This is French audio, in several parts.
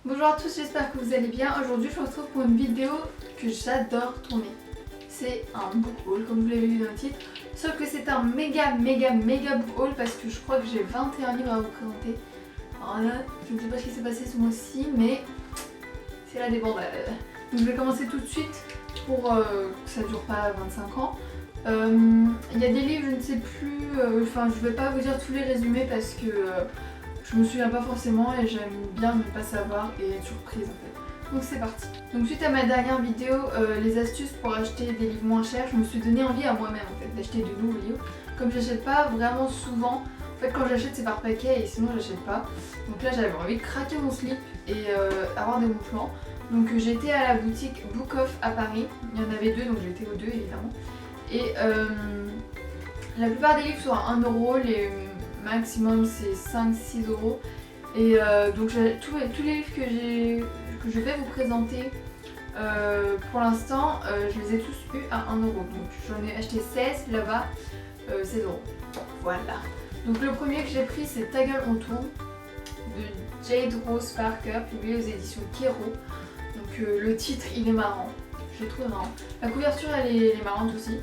Bonjour à tous, j'espère que vous allez bien. Aujourd'hui je vous retrouve pour une vidéo que j'adore tourner. C'est un book haul comme vous l'avez vu dans le titre. Sauf que c'est un méga book haul parce que je crois que j'ai 21 livres à vous présenter. Alors là, je ne sais pas ce qui s'est passé ce mois-ci mais c'est la débandade. Donc je vais commencer tout de suite pour que ça ne dure pas 25 ans. Il y a des livres, je ne sais plus, enfin je vais pas vous dire tous les résumés parce que je me souviens pas forcément et j'aime bien ne pas savoir et être surprise en fait. Donc c'est parti. Donc suite à ma dernière vidéo, les astuces pour acheter des livres moins chers, je me suis donné envie à moi-même en fait d'acheter de nouveaux livres. Comme j'achète pas vraiment souvent, en fait quand j'achète c'est par paquet et sinon j'achète pas. Donc là j'avais envie de craquer mon slip et avoir des bons plans. Donc j'étais à la boutique Book Off à Paris, il y en avait deux donc j'étais aux deux évidemment. Et la plupart des livres sont à 1€, les maximum c'est 5-6 euros. Et donc tous les livres que je vais vous présenter pour l'instant, je les ai tous eus à 1€. Donc j'en ai acheté 16 là-bas, 16€. Voilà. Donc le premier que j'ai pris c'est Ta gueule on tourne de Jade Rose Parker, publié aux éditions Kero. Donc le titre il est marrant, je l'ai trouvé marrant. La couverture elle est marrante aussi.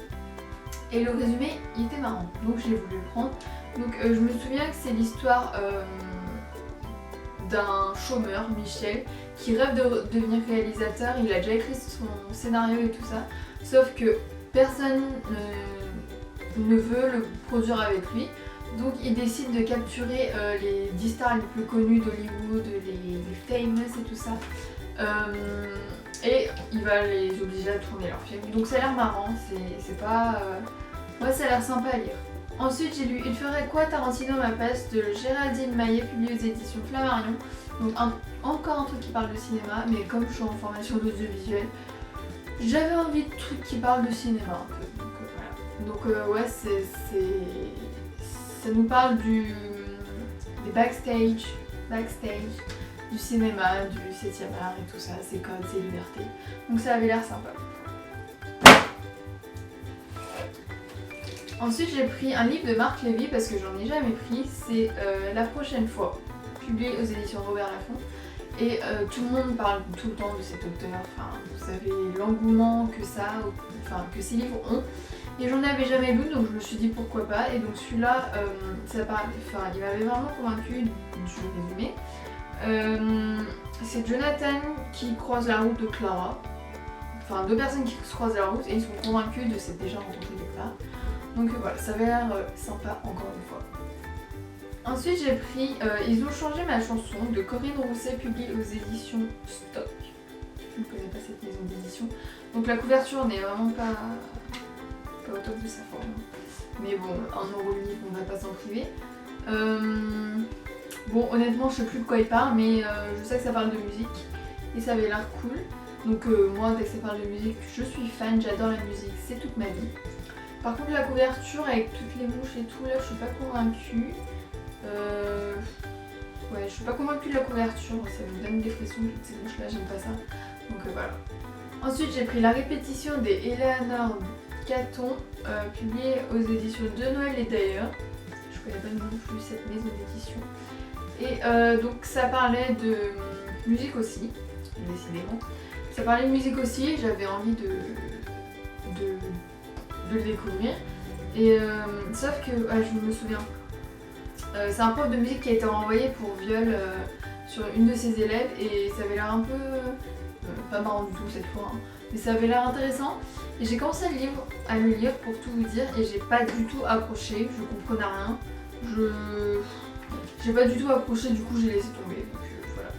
Et le résumé il était marrant, donc j'ai voulu le prendre. Donc je me souviens que c'est l'histoire d'un chômeur, Michel, qui rêve de devenir réalisateur. Il a déjà écrit son scénario et tout ça, sauf que personne ne veut le produire avec lui. Donc il décide de capturer les 10 stars les plus connues d'Hollywood, les famous et tout ça. Et il va les obliger à tourner leur film. Donc ça a l'air marrant, c'est pas... Ouais, ça a l'air sympa à lire. Ensuite j'ai lu Il ferait quoi Tarantino ma place de Géraldine Maillet, publié aux éditions Flammarion. Donc encore un truc qui parle de cinéma, mais comme je suis en formation d'audiovisuel, j'avais envie de trucs qui parlent de cinéma un peu. Donc voilà. Donc ouais, ça nous parle des backstage du cinéma, du 7e art et tout ça, ses codes, ses libertés. Donc ça avait l'air sympa. Ensuite j'ai pris un livre de Marc Lévy parce que j'en ai jamais pris, c'est La prochaine fois, publié aux éditions Robert Laffont. Et tout le monde parle tout le temps de cet auteur, enfin vous savez l'engouement que que ces livres ont. Et j'en avais jamais lu donc je me suis dit pourquoi pas. Et donc celui-là, il m'avait vraiment convaincu du résumé. C'est Jonathan qui croise la route de Clara. Enfin deux personnes qui se croisent la route et ils sont convaincus de s'être déjà rencontrés quelque part. Donc voilà, ça avait l'air sympa encore une fois. Ensuite j'ai pris Ils ont changé ma chanson de Corinne Rousset, publié aux éditions Stock. Je ne connais pas cette maison d'édition. Donc la couverture n'est vraiment pas au top de sa forme. Mais bon, 1€ le livre, on va pas s'en priver. Bon honnêtement je sais plus de quoi il parle mais je sais que ça parle de musique et ça avait l'air cool. Donc moi dès que ça parle de musique je suis fan, j'adore la musique, c'est toute ma vie. Par contre la couverture avec toutes les mouches et tout là je suis pas convaincue. Ouais je suis pas convaincue de la couverture, ça me donne des frissons toutes ces mouches là, j'aime pas ça. Donc voilà. Ensuite j'ai pris La répétition des Eleanor Catton, publié aux éditions de Noël et d'ailleurs. Je connais pas non plus cette maison d'édition. Et donc ça parlait de musique aussi, décidément. Ça parlait de musique aussi, j'avais envie de le découvrir. Et sauf que, je me souviens, c'est un prof de musique qui a été renvoyé pour viol sur une de ses élèves et ça avait l'air un peu, pas marrant du tout cette fois, hein, mais ça avait l'air intéressant. Et j'ai commencé à le lire pour tout vous dire et j'ai pas du tout accroché, je comprenais rien. J'ai pas du tout accroché, du coup j'ai laissé tomber, donc voilà.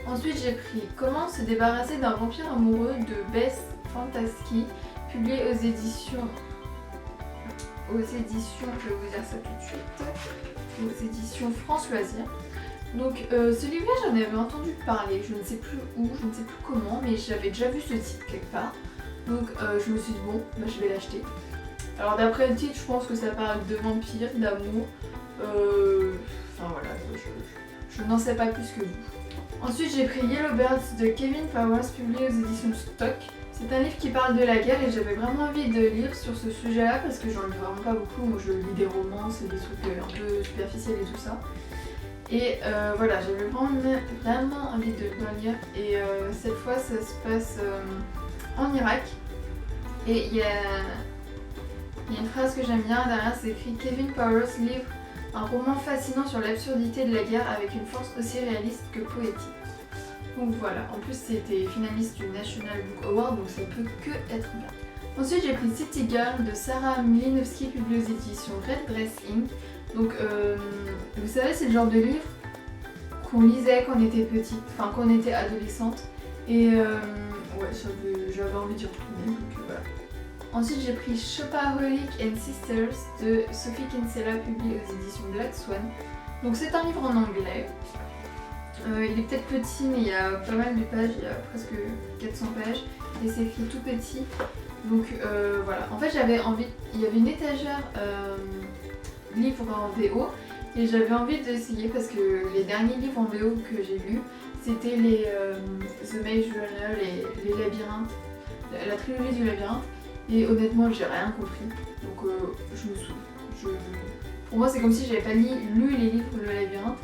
Ensuite j'ai pris Comment se débarrasser d'un vampire amoureux de Bess Fantaschi, publié aux éditions, je vais vous dire ça tout de suite, aux éditions France Loisirs. Donc ce livre-là j'en avais entendu parler, je ne sais plus où, je ne sais plus comment, mais j'avais déjà vu ce titre quelque part. Donc je me suis dit bon, je vais l'acheter. Alors d'après le titre je pense que ça parle de vampires, d'amour, enfin voilà, je n'en sais pas plus que vous. Ensuite j'ai pris Yellow Birds de Kevin Powers, publié aux éditions Stock. C'est un livre qui parle de la guerre et j'avais vraiment envie de lire sur ce sujet-là parce que j'en lis vraiment pas beaucoup. Moi je lis des romans, c'est des trucs un peu superficiels et tout ça. Et voilà, j'avais vraiment envie de le lire. Et cette fois, ça se passe en Irak. Et il y a une phrase que j'aime bien derrière, c'est écrit: Kevin Powers livre un roman fascinant sur l'absurdité de la guerre avec une force aussi réaliste que poétique. Donc voilà, en plus c'était finaliste du National Book Award, donc ça peut que être bien. Ensuite j'ai pris City Girl de Sarah Mlinovsky, publié aux éditions Red Dress Inc. Donc vous savez, c'est le genre de livre qu'on lisait quand on était petite, enfin quand on était adolescente. Et ouais, j'avais envie d'y retourner, donc voilà. Ensuite j'ai pris Shopaholic and Sisters de Sophie Kinsella, publié aux éditions Black Swan. Donc c'est un livre en anglais. Il est peut-être petit, mais il y a pas mal de pages, il y a presque 400 pages et c'est écrit tout petit. Donc voilà, en fait j'avais envie, il y avait une étagère livres en VO et j'avais envie d'essayer parce que les derniers livres en VO que j'ai lus c'était les The Maze Runner, les labyrinthes, la trilogie du labyrinthe, et honnêtement j'ai rien compris. Donc je me souviens. Pour moi c'est comme si j'avais pas lu les livres Le Labyrinthe,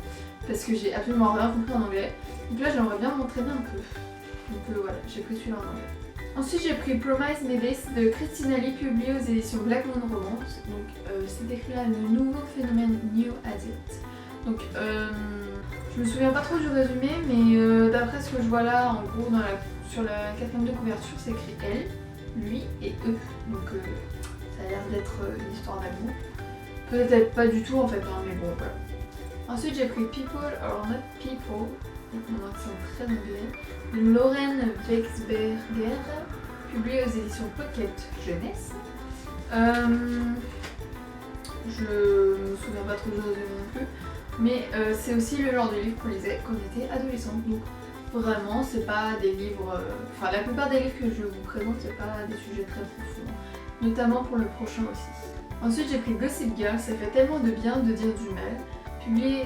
parce que j'ai absolument rien compris en anglais. Donc là j'aimerais bien m'entraîner un peu. Donc voilà, j'ai pris celui-là en anglais. Ensuite j'ai pris Promise Me This de Christina Lee, publié aux éditions Black Moon Romance. Donc c'est écrit là le nouveau phénomène New Addict. Donc je me souviens pas trop du résumé, mais d'après ce que je vois là, en gros sur la quatrième de couverture c'est écrit elle, lui et eux. Donc ça a l'air d'être une histoire d'amour. Peut-être pas du tout en fait, hein, mais bon voilà. Ensuite j'ai pris People or Not People, avec mon accent très anglais, de Lauren Wexberger, publié aux éditions Pocket Jeunesse. Je me souviens pas trop du résumé non plus, mais c'est aussi le genre de livre qu'on lisait quand on était adolescente. Donc vraiment c'est pas des livres, enfin la plupart des livres que je vous présente c'est pas des sujets très profonds, notamment pour le prochain aussi. Ensuite j'ai pris Gossip Girl, ça fait tellement de bien de dire du mal, publié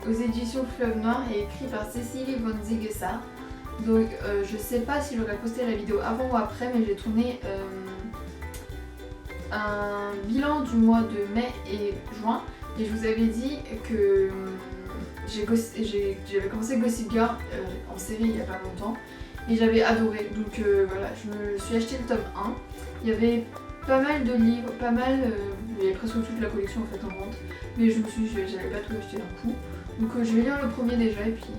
aux éditions Fleuve Noir et écrit par Cécilie von Ziegesar. Donc je sais pas si j'aurais posté la vidéo avant ou après, mais j'ai tourné un bilan du mois de mai et juin et je vous avais dit que j'avais commencé Gossip Girl en série il y a pas longtemps et j'avais adoré. Donc voilà, je me suis acheté le tome 1. Il y avait pas mal de livres, il y avait presque toute la collection en fait en vente, mais je me suis dit j'allais pas tout acheter d'un coup, donc je vais lire le premier déjà et puis...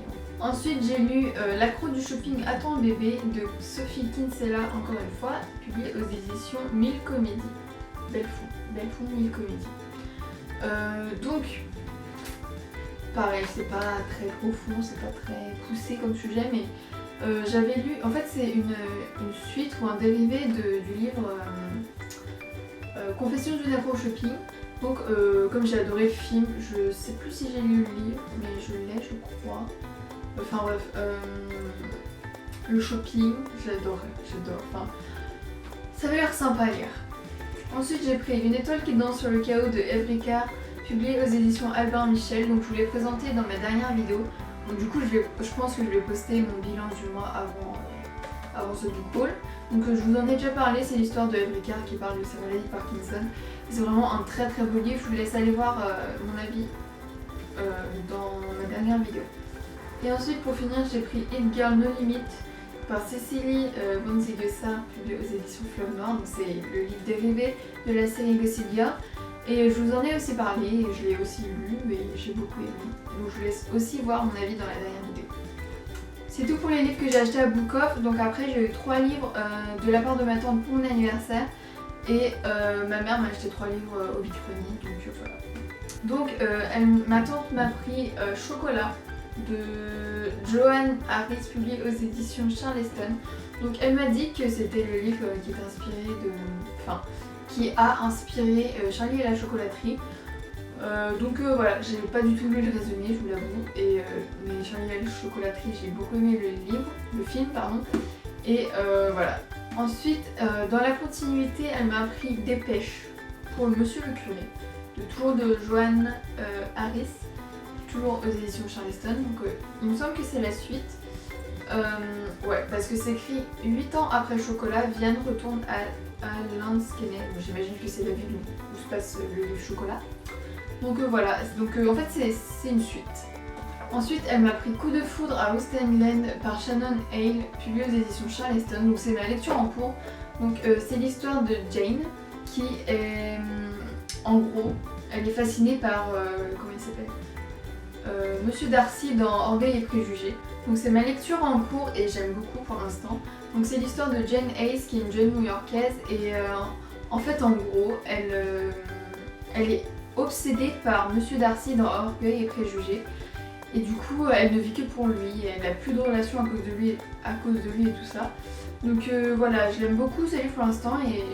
Ensuite j'ai lu L'accro du shopping attend le bébé de Sophie Kinsella, encore une fois, publié aux éditions 1000 Comédies. Belle fou 1000 Comédies. Donc pareil, c'est pas très profond, c'est pas très poussé comme sujet, mais j'avais lu, en fait c'est une suite ou un dérivé du livre Confessions d'une accro au shopping. Donc comme j'ai adoré le film, je sais plus si j'ai lu le livre, mais je l'ai je crois. Enfin bref, le shopping, j'adore, enfin ça avait l'air sympa à lire. Ensuite j'ai pris Une étoile qui danse sur le chaos de Evrika, publié aux éditions Albin Michel. Donc je vous l'ai présenté dans ma dernière vidéo. Donc du coup je pense que je vais poster mon bilan du mois avant ce book haul. Donc je vous en ai déjà parlé, c'est l'histoire de Evrika qui parle de sa maladie de Parkinson. C'est vraiment un très très beau livre, je vous laisse aller voir mon avis dans ma dernière vidéo. Et ensuite pour finir j'ai pris It Girl No Limit par Cécilie von Ziegesar, publié aux éditions Fleuve Noir. Donc c'est le livre dérivé de la série Gossip Girl. Et je vous en ai aussi parlé, et je l'ai aussi lu et j'ai beaucoup aimé. Donc je vous laisse aussi voir mon avis dans la dernière vidéo. C'est tout pour les livres que j'ai achetés à Book Off. Donc après j'ai eu 3 livres de la part de ma tante pour mon anniversaire. Et ma mère m'a acheté 3 livres au Bichrony, donc voilà. Donc ma tante m'a pris Chocolat de Joanne Harris, publié aux éditions Charleston. Donc elle m'a dit que c'était le livre qui est inspiré de... Enfin, qui a inspiré Charlie et la chocolaterie. Donc voilà, j'ai pas du tout lu le résumé, je vous l'avoue. Mais Charlie et la chocolaterie, j'ai beaucoup aimé le film, pardon. Et voilà. Ensuite, dans la continuité, elle m'a appris Dépêche pour le Monsieur le Curé, toujours de Joanne Harris, toujours aux éditions Charleston. Donc il me semble que c'est la suite. Ouais, parce que c'est écrit 8 ans après Chocolat, Vianne retourne à Lansquenet. Bon, j'imagine que c'est la ville où se passe le livre Chocolat. Donc voilà, donc en fait c'est une suite. Ensuite, elle m'a pris Coup de foudre à Austenland par Shannon Hale, publié aux éditions Charleston. Donc c'est ma lecture en cours. Donc c'est l'histoire de Jane qui est, en gros, elle est fascinée par, comment il s'appelle, Monsieur Darcy dans Orgueil et Préjugés. Donc c'est ma lecture en cours et j'aime beaucoup pour l'instant. Donc c'est l'histoire de Jane Hayes qui est une jeune new-yorkaise et en fait en gros elle est obsédée par Monsieur Darcy dans Orgueil et Préjugés. Et du coup, elle ne vit que pour lui, elle n'a plus de relation à cause de lui et tout ça. Donc voilà, je l'aime beaucoup ce livre pour l'instant et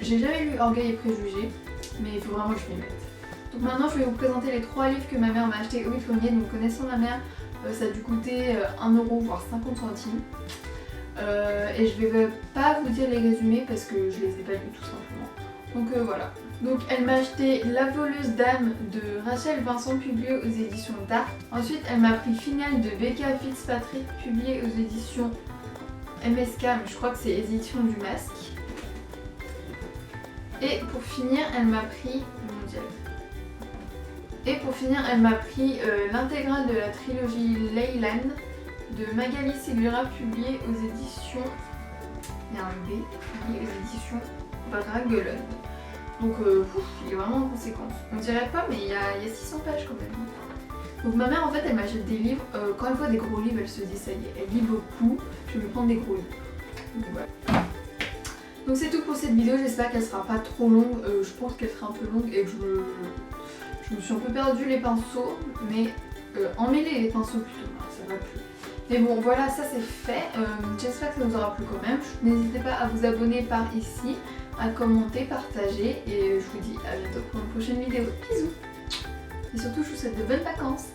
j'ai jamais lu Orgueil et Préjugés, mais il faut vraiment que je m'y mette. Donc maintenant, je vais vous présenter les 3 livres que ma mère m'a acheté au vide-grenier. Donc connaissant ma mère, ça a dû coûter 1 € voire 50 centimes. Et je vais pas vous dire les résumés parce que je les ai pas lus tout simplement. Donc voilà. Donc elle m'a acheté La voleuse d'âme de Rachel Vincent, publié aux éditions Dark. Ensuite elle m'a pris Finale de Becca Fitzpatrick, publié aux éditions MSK, mais je crois que c'est les éditions du Masque. Et pour finir elle m'a pris l'intégrale de la trilogie Leyland de Magali Segura, publié aux éditions, il y a un B, publié aux éditions Bragelonne. Donc il est vraiment en conséquence. On dirait pas mais il y a 600 pages quand même. Donc ma mère en fait elle m'achète des livres, quand elle voit des gros livres elle se dit ça y est, elle lit beaucoup, je vais lui prendre des gros livres. Donc voilà. Donc c'est tout pour cette vidéo, j'espère qu'elle sera pas trop longue, je pense qu'elle sera un peu longue et que je me suis un peu perdu les pinceaux, mais emmêler les pinceaux plutôt, ça va plus. Mais bon voilà, ça c'est fait, j'espère que ça vous aura plu quand même. N'hésitez pas à vous abonner par ici, à commenter, partager et je vous dis à bientôt pour une prochaine vidéo. Bisous. Et surtout je vous souhaite de bonnes vacances.